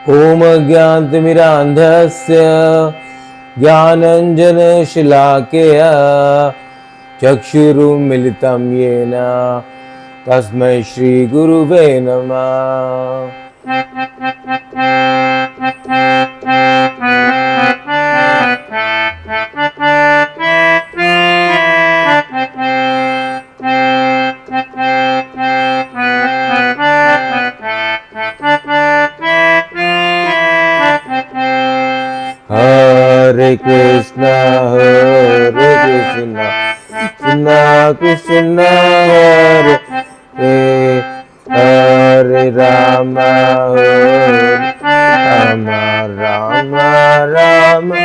ओम ज्ञानतिमिरान्धस्य ज्ञानाञ्जनशलाकया चक्षुरुन्मिलितं येन तस्मै श्रीगुरुवे नमः। Hare Krishna, Krishna Krishna, Hare Hare, Hare Rama, Rama Rama,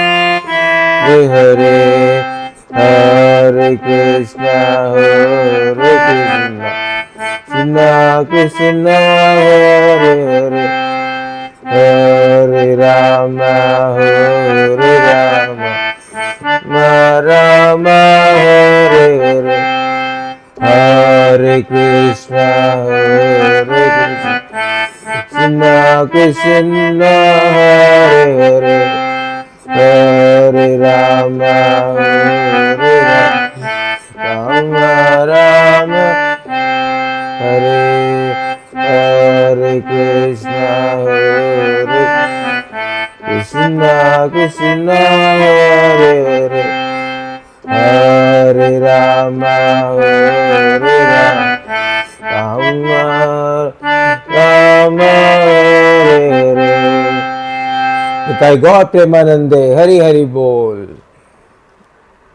Hare Hare, Hare Krishna, Krishna Krishna, Hare Hare, Hare Rama, Rama Hare Hare, Hare Krishna, Krishna Krishna, Hare Hare, Hare Rama, Rama Hare, Hare Krishna, Krishna Krishna, Hare Hare, Hare Rama, Rama Hare Hare। Nitai गौर प्रेमानंदे, हरि हरि बोल।